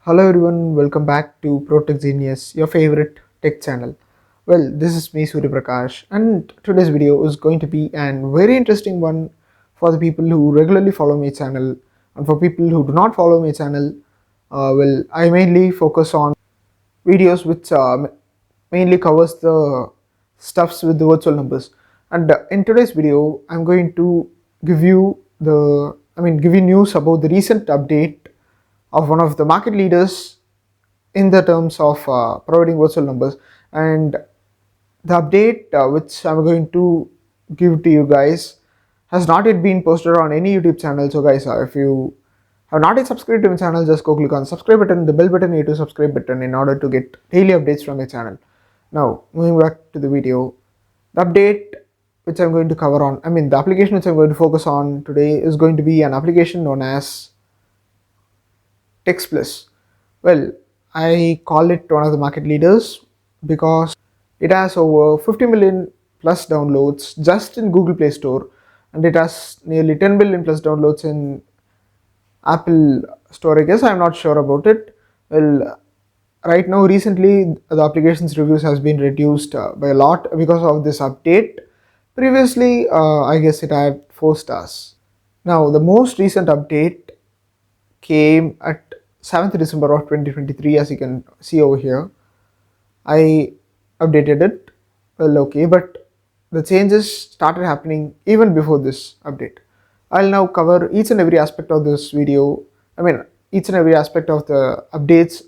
Hello everyone, welcome back to Protech Genius, your favorite tech channel. Well, this is me Surya Prakash, and today's video is going to be an very interesting one for the people who regularly follow my channel, and for people who do not follow my channel. I mainly focus on videos which mainly covers the stuffs with the virtual numbers. And in today's video, I'm going to give you news about the recent update of one of the market leaders in the terms of providing virtual numbers. And the update which I'm going to give to you guys has not yet been posted on any YouTube channel. So guys, if you have not yet subscribed to my channel, just go click on subscribe button, the bell button near to subscribe button in order to get daily updates from my channel. Now moving back to the video, the update which I'm going to cover on, the application which I'm going to focus on today is going to be an application known as Textplus. Well, I call it one of the market leaders because it has over 50 million plus downloads just in Google Play Store, and it has nearly 10 billion plus downloads in Apple Store. I guess I'm not sure about it. Well, right now, recently the application's reviews has been reduced by a lot because of this update. Previously, I guess it had 4 stars. Now, the most recent update came at 7th December of 2023, as you can see over here. I updated it. Well, okay, but the changes started happening even before this update. I'll now cover each and every aspect of this video. Each and every aspect of the updates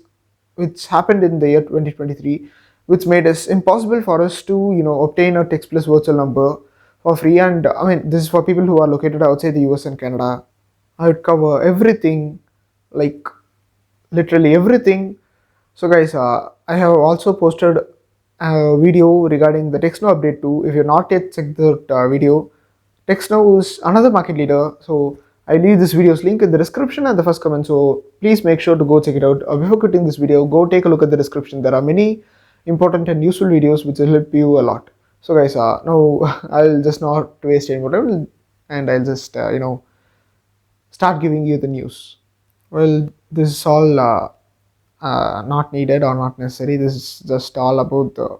which happened in the year 2023, which made it impossible for us to, obtain a Textplus virtual number for free. And this is for people who are located outside the US and Canada. I would cover everything, like literally everything. So guys, I have also posted a video regarding the TextNow update too. If you're not yet checked that video, TextNow is another market leader. So I leave this video's link in the description and the first comment. So please make sure to go check it out. Before quitting this video, go take a look at the description. There are many important and useful videos which will help you a lot. So guys, now I'll just not waste any more time, and I'll just start giving you the news. Well, this is all not needed or not necessary. This is just all about the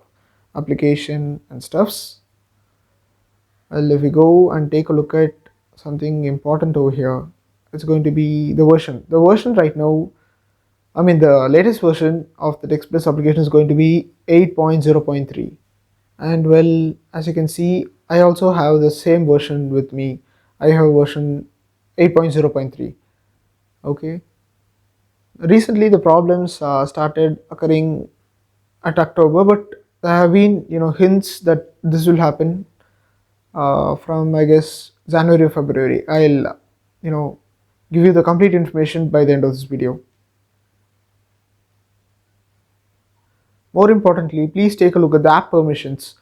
application and stuffs. Well, if we go and take a look at something important over here, it's going to be the version. The version right now, the latest version of the Textplus application is going to be 8.0.3. And well, as you can see, I also have the same version with me. I have version 8.0.3. Okay. Recently, the problems started occurring at October, but there have been hints that this will happen from, I guess, January or February. I'll give you the complete information by the end of this video. More importantly, please take a look at the app permissions.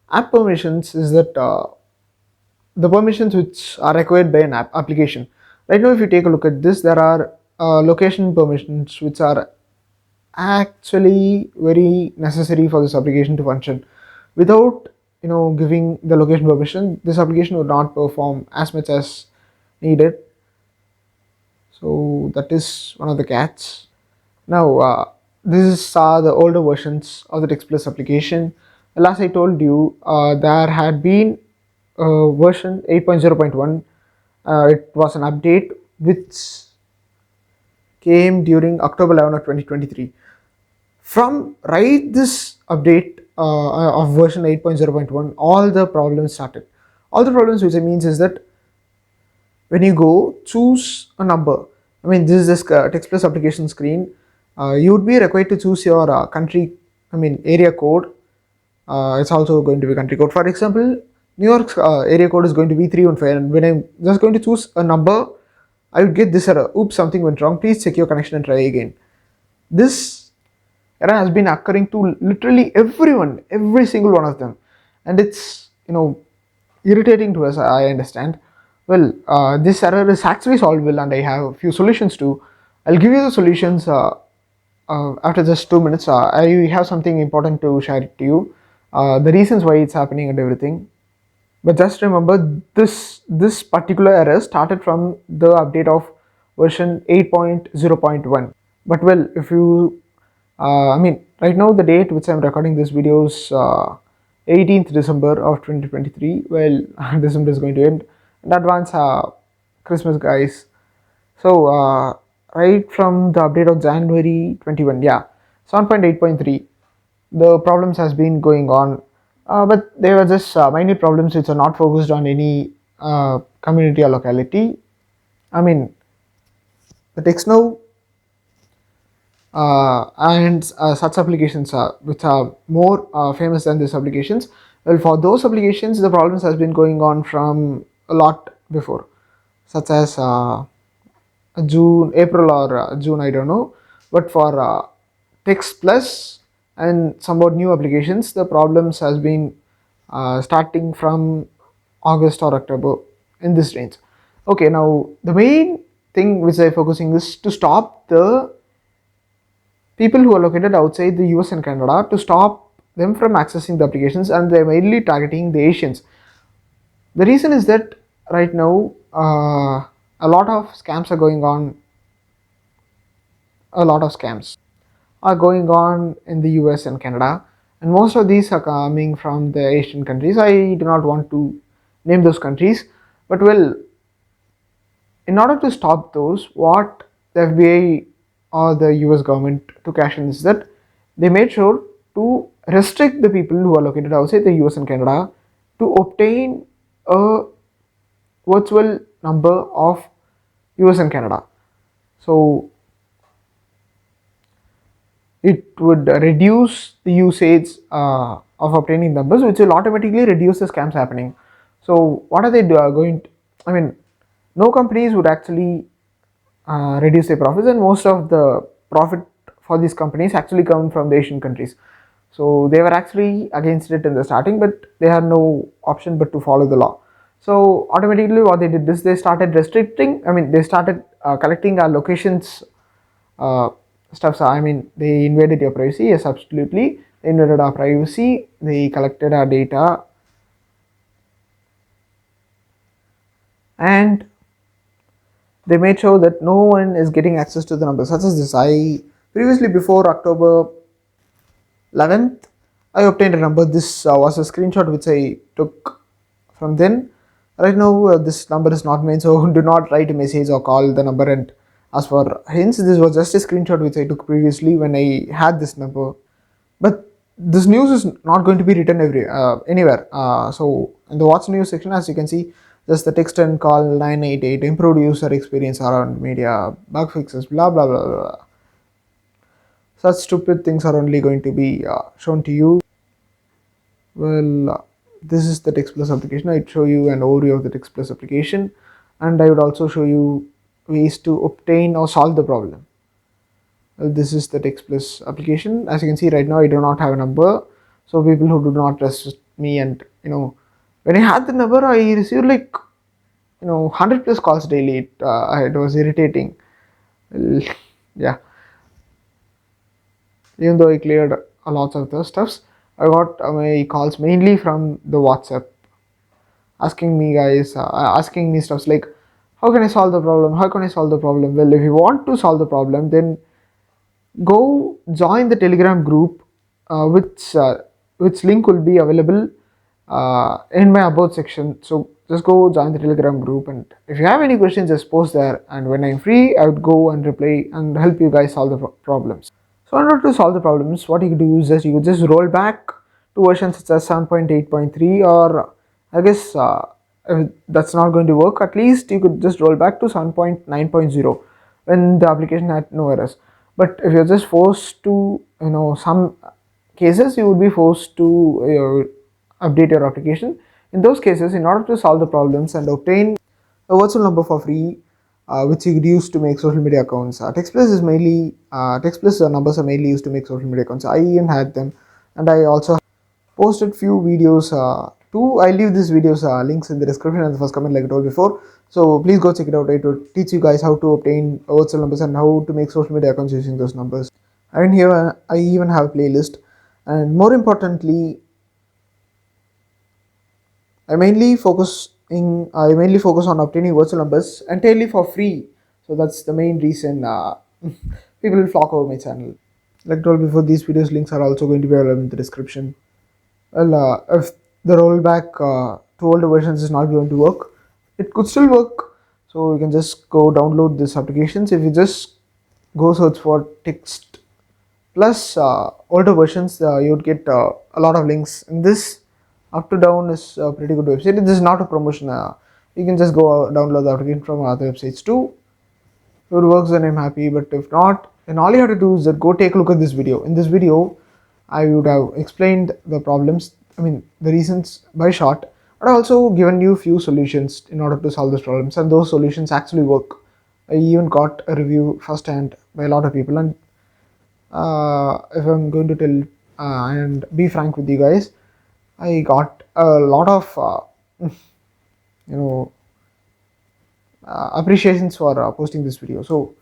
App permissions is that the permissions which are required by an application. Right now, if you take a look at this, there are location permissions which are actually very necessary for this application to function. Without giving the location permission, this application would not perform as much as needed. So that is one of the catch. Now these are the older versions of the Textplus application. Well, as I told you, there had been version 8.0.1. It was an update which came during October 11 of 2023. From this update of version 8.0.1, all the problems started. All the problems, which it means is that when you go choose a number, this is this Textplus application screen, you would be required to choose your country, area code. It's also going to be country code. For example, New York's area code is going to be 315, and when I'm just going to choose a number, I would get this error. Oops, something went wrong. Please check your connection and try again. This error has been occurring to literally everyone, every single one of them, and it's irritating to us. I understand. Well, this error is actually solvable, and I have a few solutions too. I'll give you the solutions after just 2 minutes. I have something important to share it to you, the reasons why it's happening and everything. But just remember, this particular error started from the update of version 8.0.1. But well, if you I mean, right now the date which I'm recording this video is 18th December of 2023. Well, December is going to end. In advance, Christmas, guys. So, right from the update of January 21, yeah, 7.8.3, the problems has been going on, but they were just minor problems which are not focused on any community or locality. I mean, the text now and such applications which are more famous than these applications. Well, for those applications, the problems has been going on from a lot before, such as June, April or June, I don't know. But for Textplus and somewhat new applications, the problems has been starting from August or October in this range. Okay, now the main thing which I focusing is to stop the people who are located outside the US and Canada, to stop them from accessing the applications, and they're mainly targeting the Asians. The reason is that right now a lot of scams are going on. A lot of scams are going on in the US and Canada, and most of these are coming from the Asian countries. I do not want to name those countries, but well, in order to stop those, what the FBI or the US government took action is that they made sure to restrict the people who are located outside the US and Canada to obtain a virtual number of US and Canada. So it would reduce the usage of obtaining numbers, which will automatically reduce the scams happening. So what are they going to, I mean, no companies would actually reduce their profits, and most of the profit for these companies actually come from the Asian countries. So they were actually against it in the starting, but they had no option but to follow the law. So automatically what they did is they started restricting, I mean, they started collecting our locations stuff. So I mean, they invaded your privacy. Yes, absolutely, they invaded our privacy. They collected our data, and they made sure that no one is getting access to the numbers. Such as this, I previously, before October 11th, I obtained a number. This was a screenshot which I took from then. Right now, this number is not mine, so do not write a message or call the number and ask for hints. This was just a screenshot which I took previously when I had this number. But this news is not going to be written anywhere. So in the what's news section, as you can see, just the text and call 988, improved user experience around media, bug fixes, blah blah blah blah. Such stupid things are only going to be shown to you. Well, this is the Textplus application. I'd show you an overview of the Textplus application, and I would also show you ways to obtain or solve the problem. Well, this is the Textplus application. As you can see right now, I do not have a number, so people who do not trust me, and when I had the number, I received like 100 plus calls daily. It was irritating. Well, yeah, even though I cleared a lot of the stuffs, I got my calls mainly from the WhatsApp, asking me stuffs like, how can I solve the problem, how can I solve the problem. Well, if you want to solve the problem, then go join the Telegram group, which link will be available in my about section. So just go join the Telegram group, and if you have any questions, just post there, and when I'm free, I would go and reply and help you guys solve the problems. So in order to solve the problems, what you could do is just you could just roll back to versions such as 7.8.3, or I guess if that's not going to work, at least you could just roll back to 7.9.0 when the application had no errors. But if you're just forced to, some cases you would be forced to update your application. In those cases, in order to solve the problems and obtain a virtual number for free, which you could use to make social media accounts. Textplus numbers are mainly used to make social media accounts. I even had them, and I also posted few videos too. I leave these videos links in the description and the first comment, like I told before. So please go check it out. It will teach you guys how to obtain virtual numbers and how to make social media accounts using those numbers. I even have a playlist, and more importantly, I mainly focus on obtaining virtual numbers entirely for free. So that's the main reason people will flock over my channel. Like told before, these videos links are also going to be available in the description. Well, if the rollback to older versions is not going to work, it could still work. So you can just go download this applications. If you just go search for text plus older versions, you would get a lot of links. And this up to down is a pretty good website. This is not a promotion. You can just go download the application from other websites too. If it works, then I'm happy. But if not, then all you have to do is that go take a look at this video. In this video, I would have explained the problems, I mean the reasons by short, but I also given you few solutions in order to solve those problems, and those solutions actually work. I even got a review firsthand by a lot of people, and if I'm going to tell and be frank with you guys, I got a lot of you know appreciations for posting this video. So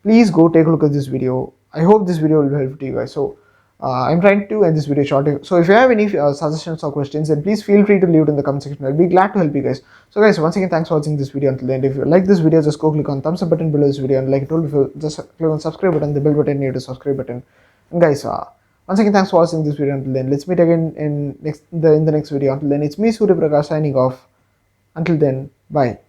please go take a look at this video. I hope this video will be helpful to you guys. So I'm trying to end this video short. So if you have any suggestions or questions, then please feel free to leave it in the comment section. I'll be glad to help you guys. So guys, once again, thanks for watching this video until the end. If you like this video, just go click on thumbs up button below this video, and like I told before, just click on subscribe button, the bell button near the subscribe button. And guys, once again, thanks for watching this video until then. Let's meet again in the next video. Until then, it's me Surya Prakash signing off. Until then, bye.